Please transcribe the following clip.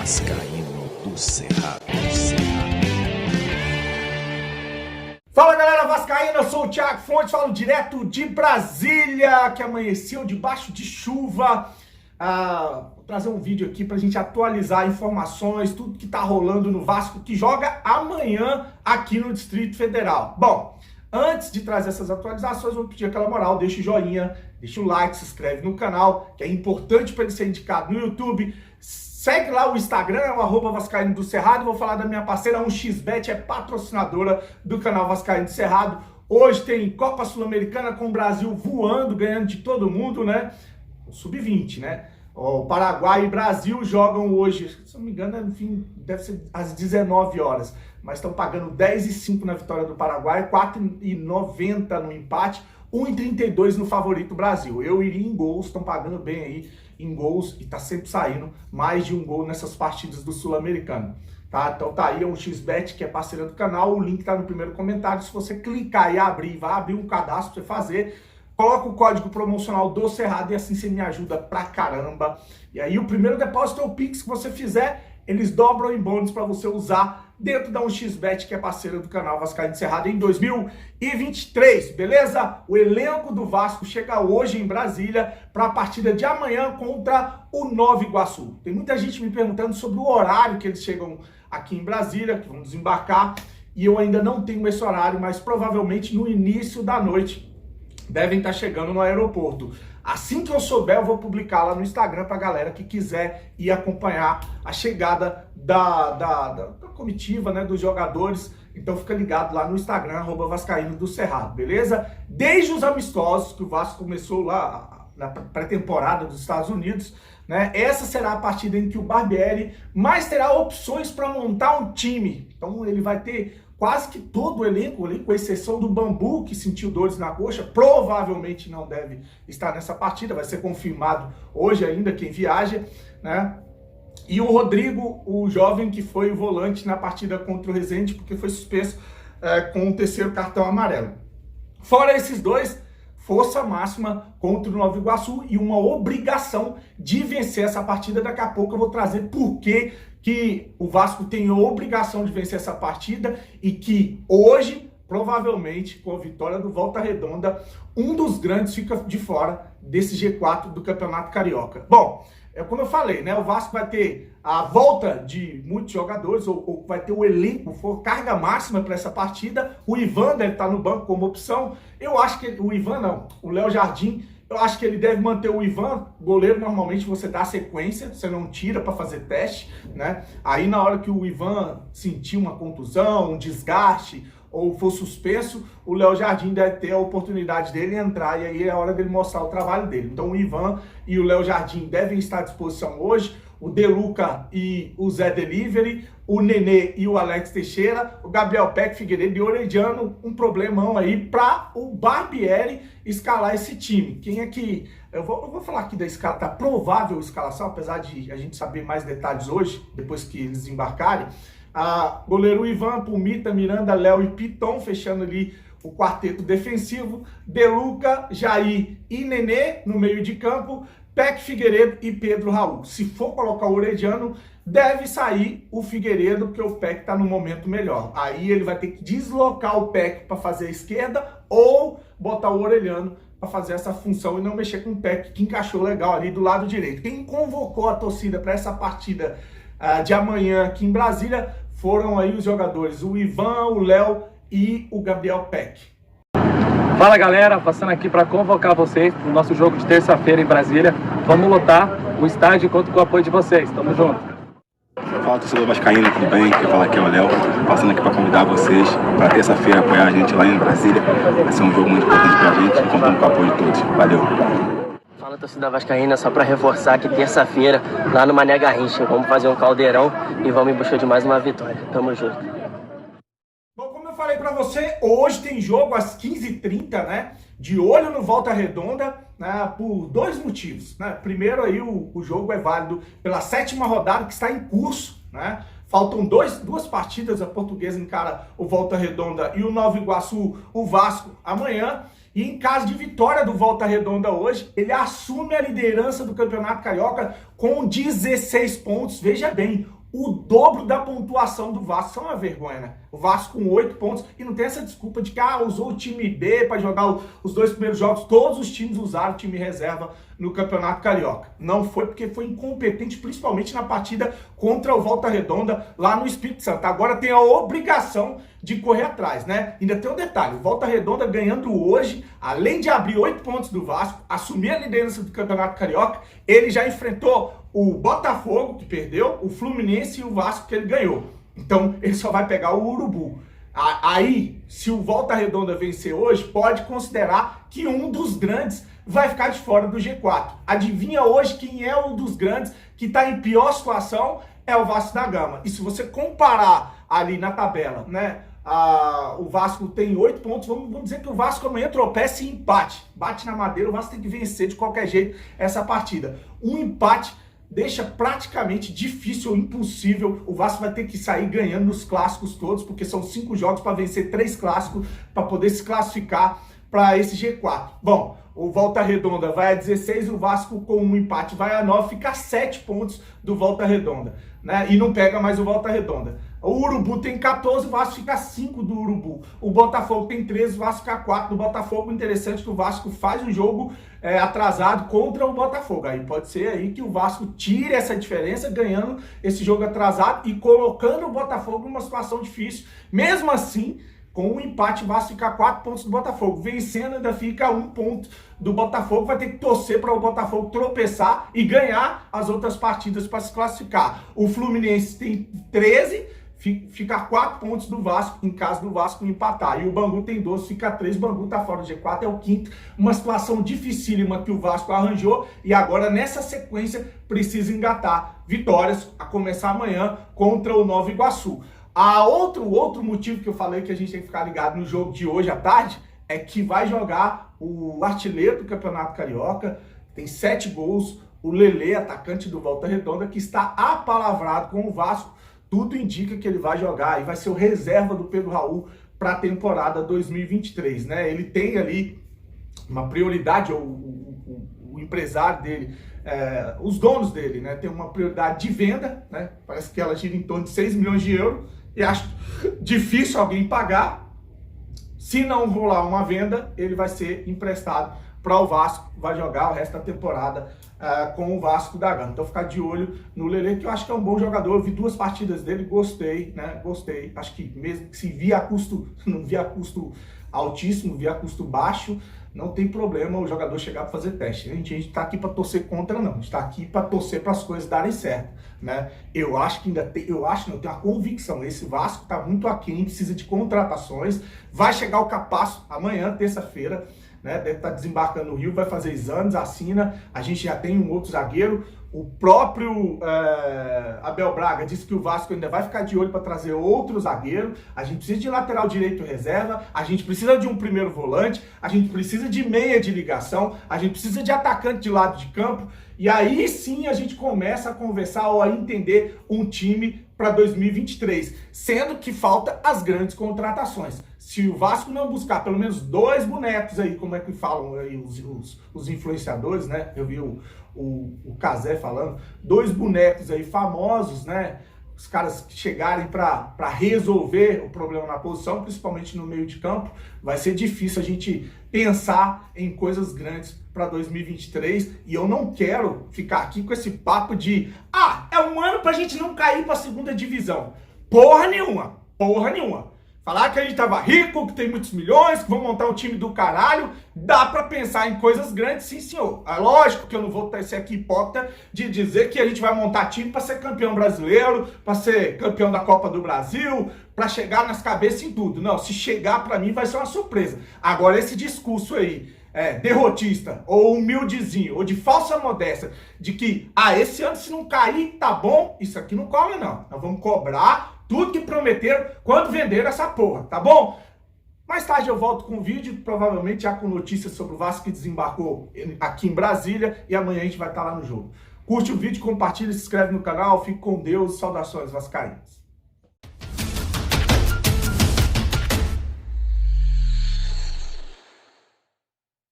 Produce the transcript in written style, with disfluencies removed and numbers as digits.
Vascaíno do Cerrado. Fala galera vascaína, eu sou o Thiago Fontes, falo direto de Brasília, que amanheceu debaixo de chuva. Vou trazer um vídeo aqui pra gente atualizar informações, tudo que tá rolando no Vasco, que joga amanhã aqui no Distrito Federal. Bom, antes de trazer essas atualizações, eu vou pedir aquela moral, deixa o joinha, deixa o like, se inscreve no canal, que é importante para ele ser indicado no YouTube. Segue lá o Instagram, é o @Vascaíno do Cerrado. Vou falar da minha parceira, 1xBet, é patrocinadora do canal Vascaíno do Cerrado. Hoje tem Copa Sul-Americana com o Brasil voando, ganhando de todo mundo, né? O Sub-20, né? O Paraguai e Brasil jogam hoje, se não me engano, enfim, deve ser às 19 horas. Mas estão pagando 10,05 na vitória do Paraguai, 4,90 no empate, 1,32 no favorito Brasil. Eu iria em gols, estão pagando bem aí em gols e tá sempre saindo mais de um gol nessas partidas do Sul-Americano. Tá? Então tá aí, é um XBet, que é parceira do canal, o link tá no primeiro comentário. Se você clicar e abrir, vai abrir um cadastro pra você fazer. Coloca o código promocional do Cerrado e assim você me ajuda pra caramba. E aí o primeiro depósito é o Pix que você fizer, eles dobram em bônus para você usar dentro da 1xBet, que é parceira do canal Vascaíno do Cerrado em 2023, beleza? O elenco do Vasco chega hoje em Brasília para a partida de amanhã contra o Nova Iguaçu. Tem muita gente me perguntando sobre o horário que eles chegam aqui em Brasília, que vão desembarcar, e eu ainda não tenho esse horário, mas provavelmente no início da noite devem estar chegando no aeroporto. Assim que eu souber, eu vou publicar lá no Instagram pra galera que quiser ir acompanhar a chegada da comitiva, né, dos jogadores. Então fica ligado lá no Instagram, @Vascaíno do Cerrado, beleza? Desde os amistosos que o Vasco começou lá na pré-temporada dos Estados Unidos, né? Essa será a partida em que o Barbieri mais terá opções para montar um time. Então ele vai ter quase que todo o elenco, com exceção do Bambu, que sentiu dores na coxa, provavelmente não deve estar nessa partida, vai ser confirmado hoje ainda quem viaja, né? E o Rodrigo, o jovem que foi o volante na partida contra o Resende, porque foi suspenso com o terceiro cartão amarelo. Fora esses dois, força máxima contra o Nova Iguaçu e uma obrigação de vencer essa partida. Daqui a pouco eu vou trazer por que o Vasco tem a obrigação de vencer essa partida e que hoje, provavelmente, com a vitória do Volta Redonda, um dos grandes fica de fora desse G4 do Campeonato Carioca. Bom, como eu falei, né, o Vasco vai ter a volta de muitos jogadores, ou vai ter o elenco, for carga máxima para essa partida. O Ivan deve estar no banco como opção. Eu acho que o Léo Jardim, eu acho que ele deve manter o Ivan. Goleiro, normalmente você dá sequência, você não tira para fazer teste, né? Aí na hora que o Ivan sentir uma contusão, um desgaste, ou for suspenso, o Léo Jardim deve ter a oportunidade dele entrar, e aí é a hora dele mostrar o trabalho dele. Então o Ivan e o Léo Jardim devem estar à disposição hoje, o Deluca e o Zé Delivery, o Nenê e o Alex Teixeira, o Gabriel Peck, Figueiredo e Orediano, um problemão aí para o Barbieri escalar esse time. Quem é que... Eu vou falar aqui da provável escalação, apesar de a gente saber mais detalhes hoje, depois que eles embarcarem. Goleiro Ivan, Pumita, Miranda, Léo e Piton, fechando ali o quarteto defensivo. Deluca, Jair e Nenê no meio de campo. Peck, Figueiredo e Pedro Raul. Se for colocar o Orediano, deve sair o Figueiredo, porque o Peck está no momento melhor. Aí ele vai ter que deslocar o Peck para fazer a esquerda ou botar o Orediano para fazer essa função e não mexer com o Peck, que encaixou legal ali do lado direito. Quem convocou a torcida para essa partida de amanhã aqui em Brasília foram aí os jogadores, o Ivan, o Léo e o Gabriel Peck. Fala galera, passando aqui para convocar vocês para o nosso jogo de terça-feira em Brasília. Vamos lotar o estádio e conto com o apoio de vocês. Tamo junto. Fala, torcedor vascaíno, tudo bem? Quem fala aqui é o Léo, passando aqui para convidar vocês para terça-feira apoiar a gente lá em Brasília. Vai ser um jogo muito importante para a gente, contando com o apoio de todos. Valeu! Fala, torcida vascaína, só para reforçar que terça-feira, lá no Mané Garrincha, vamos fazer um caldeirão e vamos em busca de mais uma vitória. Tamo junto. Falei pra você, hoje tem jogo às 15h30, né? De olho no Volta Redonda, né? Por dois motivos, né? Primeiro aí o jogo é válido pela 7ª rodada que está em curso, né? Faltam duas partidas, a Portuguesa encara o Volta Redonda e o Nova Iguaçu, o Vasco, amanhã. E em caso de vitória do Volta Redonda hoje, ele assume a liderança do Campeonato Carioca com 16 pontos. Veja bem, o dobro da pontuação do Vasco. Isso é uma vergonha, né? O Vasco com 8 pontos. E não tem essa desculpa de que usou o time B para jogar os 2 primeiros jogos. Todos os times usaram o time reserva no Campeonato Carioca. Não foi porque foi incompetente, principalmente na partida contra o Volta Redonda lá no Espírito Santo. Agora tem a obrigação de correr atrás, né? Ainda tem um detalhe, o Volta Redonda ganhando hoje, além de abrir 8 pontos do Vasco, assumir a liderança do Campeonato Carioca, ele já enfrentou o Botafogo, que perdeu, o Fluminense e o Vasco, que ele ganhou. Então, ele só vai pegar o Urubu. Aí, se o Volta Redonda vencer hoje, pode considerar que um dos grandes vai ficar de fora do G4. Adivinha hoje quem é um dos grandes que está em pior situação? É o Vasco da Gama. E se você comparar ali na tabela, né? O Vasco tem 8 pontos, vamos dizer que o Vasco amanhã tropeça e empate. Bate na madeira, o Vasco tem que vencer de qualquer jeito essa partida. Um empate deixa praticamente difícil ou impossível. O Vasco vai ter que sair ganhando nos clássicos todos, porque são 5 jogos para vencer 3 clássicos, para poder se classificar para esse G4. Bom, o Volta Redonda vai a 16, o Vasco com um empate vai a 9, fica a 7 pontos do Volta Redonda, né? E não pega mais o Volta Redonda. O Urubu tem 14, o Vasco fica a 5 do Urubu. O Botafogo tem 13, o Vasco fica a 4 do Botafogo. Interessante que o Vasco faz um jogo atrasado contra o Botafogo. Aí pode ser aí que o Vasco tire essa diferença, ganhando esse jogo atrasado e colocando o Botafogo numa situação difícil. Mesmo assim, com um empate, o Vasco fica a 4 pontos do Botafogo. Vencendo, ainda fica a 1 ponto do Botafogo. Vai ter que torcer para o Botafogo tropeçar e ganhar as outras partidas para se classificar. O Fluminense tem 13, fica a 4 pontos do Vasco, em caso do Vasco empatar. E o Bangu tem 12, fica a 3. O Bangu tá fora do G4, é o 5º. Uma situação dificílima que o Vasco arranjou. E agora, nessa sequência, precisa engatar vitórias a começar amanhã contra o Nova Iguaçu. Outro motivo que eu falei que a gente tem que ficar ligado no jogo de hoje à tarde é que vai jogar o artilheiro do Campeonato Carioca, tem 7 gols, o Lelê, atacante do Volta Redonda, que está apalavrado com o Vasco. Tudo indica que ele vai jogar e vai ser o reserva do Pedro Raul para a temporada 2023, né? Ele tem ali uma prioridade, o empresário dele, os donos dele, né? Tem uma prioridade de venda, né? Parece que ela gira em torno de 6 milhões de euros e acho difícil alguém pagar. Se não rolar uma venda, ele vai ser emprestado para o Vasco, vai jogar o resto da temporada com o Vasco da Gama. Então ficar de olho no Lelê, que eu acho que é um bom jogador. Eu vi 2 partidas dele, gostei, né? Gostei. Acho que mesmo que se via custo, não via custo altíssimo, via custo baixo, não tem problema o jogador chegar para fazer teste. A gente tá aqui para torcer contra, não. A gente tá aqui para torcer para as coisas darem certo, né? Eu acho que ainda tem, eu tenho uma convicção, esse Vasco tá muito aquém, precisa de contratações. Vai chegar o Capasso amanhã, terça-feira, né? Deve estar desembarcando no Rio, vai fazer exames, assina. A gente já tem um outro zagueiro. O próprio Abel Braga disse que o Vasco ainda vai ficar de olho para trazer outro zagueiro. A gente precisa de lateral direito reserva, a gente precisa de um primeiro volante, a gente precisa de meia de ligação, a gente precisa de atacante de lado de campo. E aí sim a gente começa a conversar ou a entender um time para 2023, sendo que falta as grandes contratações. Se o Vasco não buscar pelo menos 2 bonecos aí, como é que falam aí os influenciadores, né? Eu vi o Cazé falando, 2 bonecos aí famosos, né? Os caras que chegarem para resolver o problema na posição, principalmente no meio de campo, vai ser difícil a gente pensar em coisas grandes para 2023. E eu não quero ficar aqui com esse papo de é um ano pra gente não cair pra 2ª divisão. Porra nenhuma, porra nenhuma. Falar que a gente tava rico, que tem muitos milhões, que vão montar um time do caralho, dá pra pensar em coisas grandes, sim senhor. É lógico que eu não vou ser aqui hipócrita de dizer que a gente vai montar time pra ser campeão brasileiro, pra ser campeão da Copa do Brasil, pra chegar nas cabeças em tudo. Não, se chegar pra mim vai ser uma surpresa. Agora esse discurso aí, derrotista, ou humildezinho, ou de falsa modéstia, de que, esse ano se não cair, tá bom, isso aqui não cola não. Nós vamos cobrar tudo que prometeram quando venderam essa porra, tá bom? Mais tarde eu volto com um vídeo, provavelmente já com notícias sobre o Vasco que desembarcou aqui em Brasília, e amanhã a gente vai estar lá no jogo. Curte o vídeo, compartilha, se inscreve no canal, fique com Deus, saudações vascaínas.